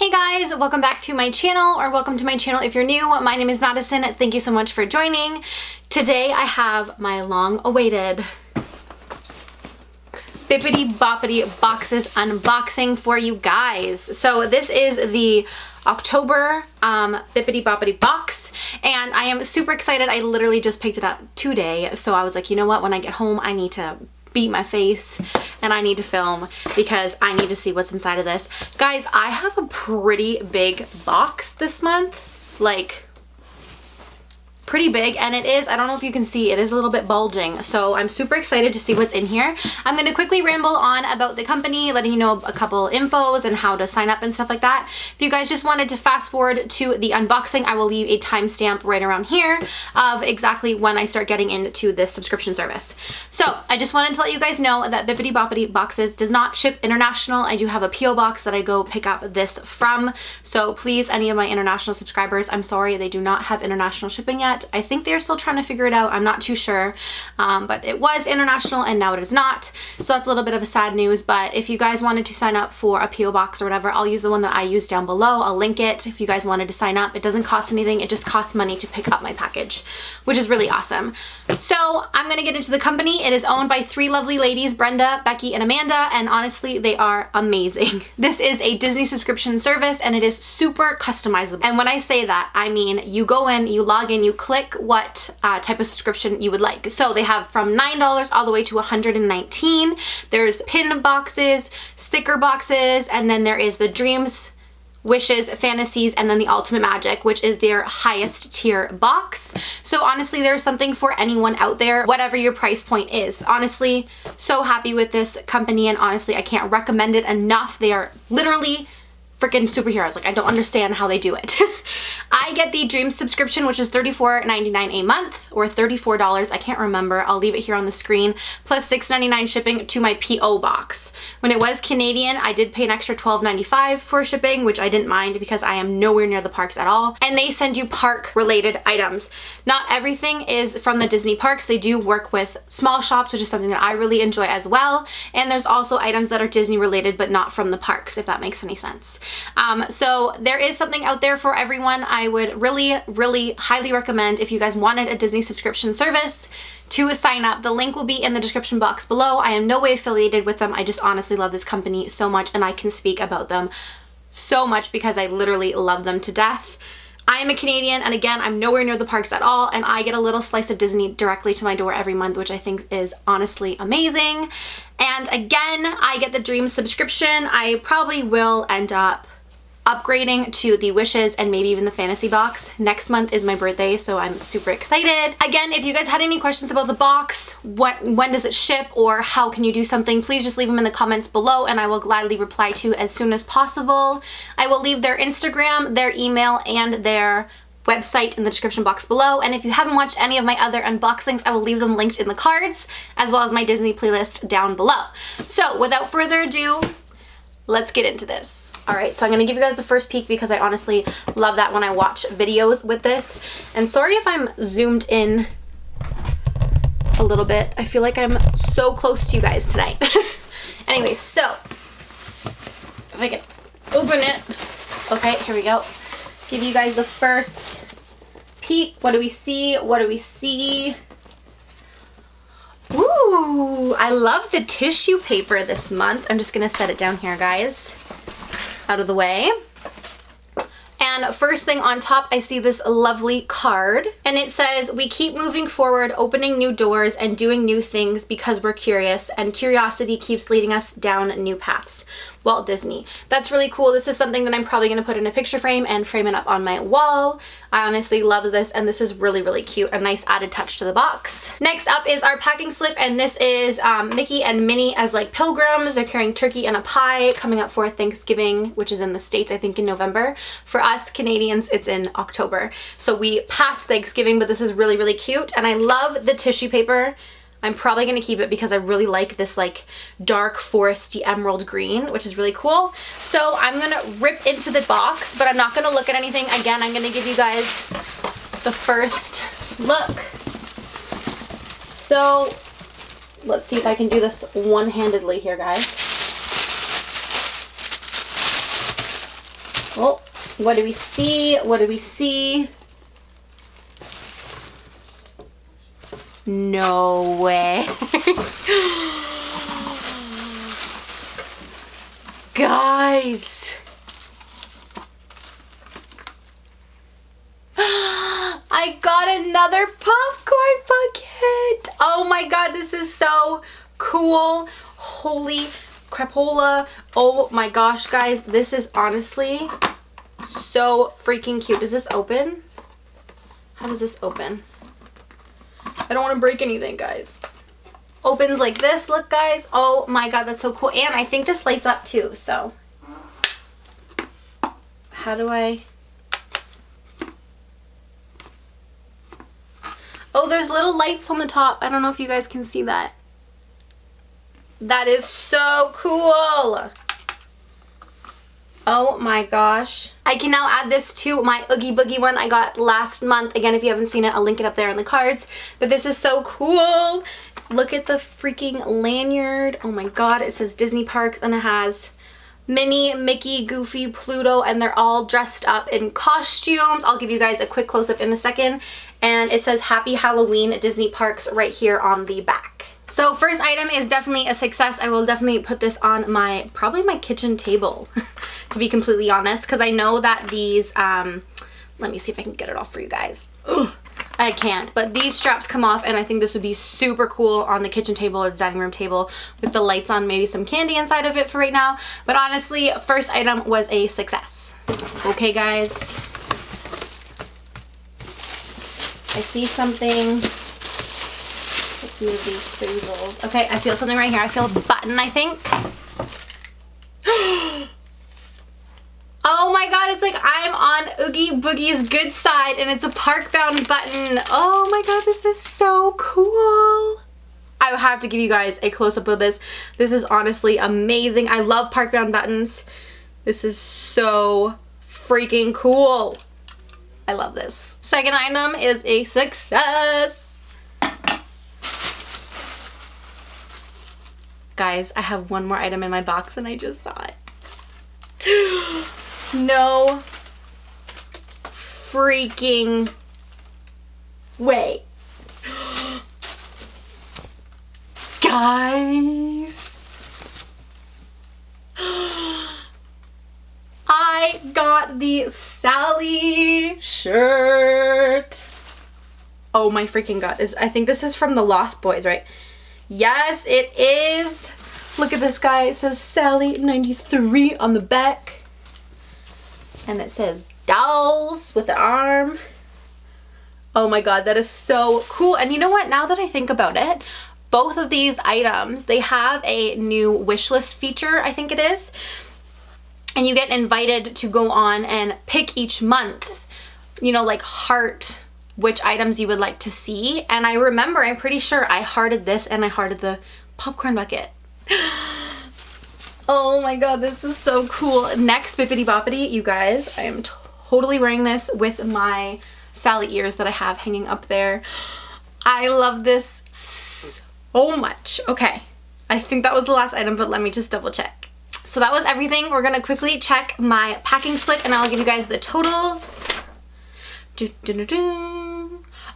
Hey guys, welcome back to my channel, or welcome to my channel if you're new. My name is Madison. Thank you so much for joining. Today I have my long-awaited Bibbidi Bobbidi boxes unboxing for you guys. So this is the October Bibbidi Bobbidi box, and I am super excited. I literally just picked it up today, so I was like, you know what, when I get home I need to beat my face and I need to film because I need to see what's inside of this. Guys, I have a pretty big box this month, like pretty big, and it is, I don't know if you can see, it is a little bit bulging, so I'm super excited to see what's in here. I'm going to quickly ramble on about the company, letting you know a couple infos and how to sign up and stuff like that. If you guys just wanted to fast forward to the unboxing, I will leave a timestamp right around here of exactly when I start getting into this subscription service. So I just wanted to let you guys know that Bibbidi Bobbidi boxes does not ship international. I do have a PO box that I go pick up this from, so please, any of my international subscribers, I'm sorry, they do not have international shipping yet. I think they're still trying to figure it out. I'm not too sure, but it was international and now it is not. So that's a little bit of a sad news, but if you guys wanted to sign up for a PO box or whatever, I'll use the one that I use down below. I'll link it if you guys wanted to sign up. It doesn't cost anything. It just costs money to pick up my package, which is really awesome. So I'm going to get into the company. It is owned by three lovely ladies, Brenda, Becky, and Amanda, and honestly, they are amazing. This is a Disney subscription service and it is super customizable. And when I say that, I mean you go in, you log in, you click what type of subscription you would like. So they have from $9 all the way to $119. There's pin boxes, sticker boxes, and then there is the Dreams, Wishes, Fantasies, and then the Ultimate Magic, which is their highest tier box. So honestly, there's something for anyone out there, whatever your price point is. Honestly, so happy with this company, and honestly, I can't recommend it enough. They are literally freaking superheroes. Like, I don't understand how they do it. I get the Dreams subscription, which is $34.99 a month, or $34, I can't remember. I'll leave it here on the screen, plus $6.99 shipping to my PO box. When it was Canadian, I did pay an extra $12.95 for shipping, which I didn't mind because I am nowhere near the parks at all. And they send you park related items. Not everything is from the Disney parks. They do work with small shops, which is something that I really enjoy as well. And there's also items that are Disney related, but not from the parks, if that makes any sense. So there is something out there for everyone. I would really highly recommend, if you guys wanted a Disney subscription service, to sign up. The link will be in the description box below. I am no way affiliated with them. I just honestly love this company so much, and I can speak about them so much because I literally love them to death. I am a Canadian, and again, I'm nowhere near the parks at all, and I get a little slice of Disney directly to my door every month, which I think is honestly amazing. And again, I get the Dreams subscription. I probably will end up upgrading to the Wishes and maybe even the Fantasy box. Next month is my birthday, so I'm super excited. Again, if you guys had any questions about the box, when does it ship, or how can you do something, please just leave them in the comments below and I will gladly reply to as soon as possible. I will leave their Instagram, their email, and their website in the description box below, and if you haven't watched any of my other unboxings, I will leave them linked in the cards, as well as my Disney playlist down below. So without further ado, let's get into this. Alright, so I'm going to give you guys the first peek because I honestly love that when I watch videos with this. And sorry if I'm zoomed in a little bit. I feel like I'm so close to you guys tonight. Anyway, so if I can open it. Okay, here we go. Give you guys the first peek. What do we see? What do we see? Ooh, I love the tissue paper this month. I'm just going to set it down here, guys, out of the way. And first thing on top, I see this lovely card, and it says, "We keep moving forward, opening new doors and doing new things because we're curious, and curiosity keeps leading us down new paths. Walt Disney." That's really cool. This is something that I'm probably going to put in a picture frame and frame it up on my wall. I honestly love this, and this is really cute. A nice added touch to the box. Next up is our packing slip, and this is Mickey and Minnie as like pilgrims. They're carrying turkey and a pie coming up for Thanksgiving, which is in the States, I think, in November. For us Canadians, it's in October. So we passed Thanksgiving, but this is really cute, and I love the tissue paper. I'm probably going to keep it because I really like this like dark foresty emerald green, which is really cool. So I'm going to rip into the box, but I'm not going to look at anything. Again, I'm going to give you guys the first look. So let's see if I can do this one-handedly here, guys. Oh, what do we see? What do we see? No way. Guys. I got another popcorn bucket. Oh my god, this is so cool. Holy crapola. Oh my gosh, guys. This is honestly so freaking cute. Does this open? How does this open? I don't want to break anything, guys. Opens like this. Look, guys. Oh my god, that's so cool. And I think this lights up too, so. How do I... Oh, there's little lights on the top. I don't know if you guys can see that. That is so cool. Oh my gosh. I can now add this to my Oogie Boogie one I got last month. Again, if you haven't seen it, I'll link it up there in the cards. But this is so cool. Look at the freaking lanyard. Oh my god, it says Disney Parks and it has Minnie, Mickey, Goofy, Pluto, and they're all dressed up in costumes. I'll give you guys a quick close-up in a second. And it says Happy Halloween at Disney Parks right here on the back. So first item is definitely a success. I will definitely put this on my, probably my kitchen table, to be completely honest, because I know that these, let me see if I can get it off for you guys. Ugh, I can't, but these straps come off and I think this would be super cool on the kitchen table or the dining room table with the lights on, maybe some candy inside of it for right now. But honestly, first item was a success. Okay, guys. I see something. Let's move these staples. Okay, I feel something right here. I feel a button, I think. Oh my god, it's like I'm on Oogie Boogie's good side and it's a park-bound button. Oh my god, this is so cool. I have to give you guys a close-up of this. This is honestly amazing. I love park-bound buttons. This is so freaking cool. I love this. Second item is a success. Guys, I have one more item in my box and I just saw it. No freaking way. Guys. I got the Sally shirt. Oh my freaking god. I think this is from the Lost Boys, right? Yes, it is. Look at this, guy. It says Sally 93 on the back. And it says dolls with the arm. Oh my god, that is so cool. And you know what? Now that I think about it, both of these items, they have a new wish list feature, I think it is. And you get invited to go on and pick each month, you know, like heart which items you would like to see. And I remember, I'm pretty sure I hearted this and I hearted the popcorn bucket. Oh my god, this is so cool. Next, Bibbidi Bobbidi, you guys, I am totally wearing this with my Sally ears that I have hanging up there. I love this so much. Okay, I think that was the last item, but let me just double check. So that was everything. We're gonna quickly check my packing slip and I'll give you guys the totals.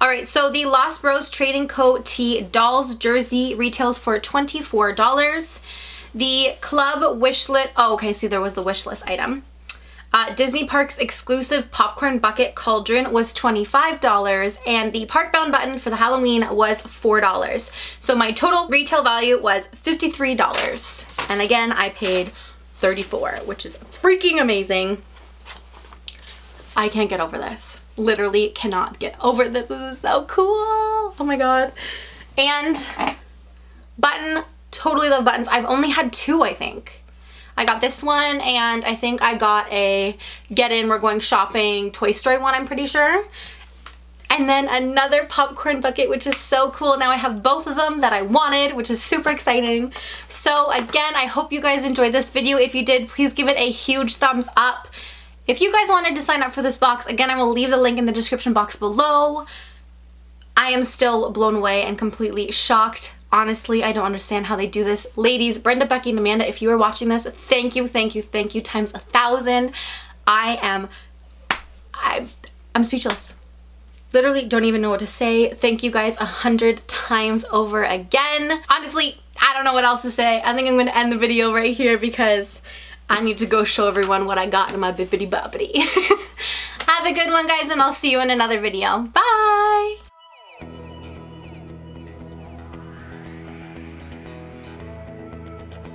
All right, so the Lost Bros Trading Co. Tee Dolls jersey retails for $24. The Club wish list, oh, okay, see, there was the wish list item. Disney Parks exclusive popcorn bucket cauldron was $25, and the park-bound button for the Halloween was $4. So my total retail value was $53. And again, I paid $34, which is freaking amazing. I can't get over this. Literally cannot get over this. This is so cool. Oh my god. And button, totally love buttons. I've only had two, I think. I got this one and I think I got a Get In, We're Going Shopping Toy Story one, I'm pretty sure. And then another popcorn bucket, which is so cool. Now I have both of them that I wanted, which is super exciting. So again, I hope you guys enjoyed this video. If you did, please give it a huge thumbs up. If you guys wanted to sign up for this box, again, I will leave the link in the description box below. I am still blown away and completely shocked. Honestly, I don't understand how they do this. Ladies, Brenda, Becky, and Amanda, if you are watching this, thank you, thank you, thank you times 1,000. I'm speechless. Literally don't even know what to say. Thank you guys 100 times over again. Honestly, I don't know what else to say. I think I'm gonna end the video right here because I need to go show everyone what I got in my Bibbidi Bobbidi. Have a good one, guys, and I'll see you in another video. Bye!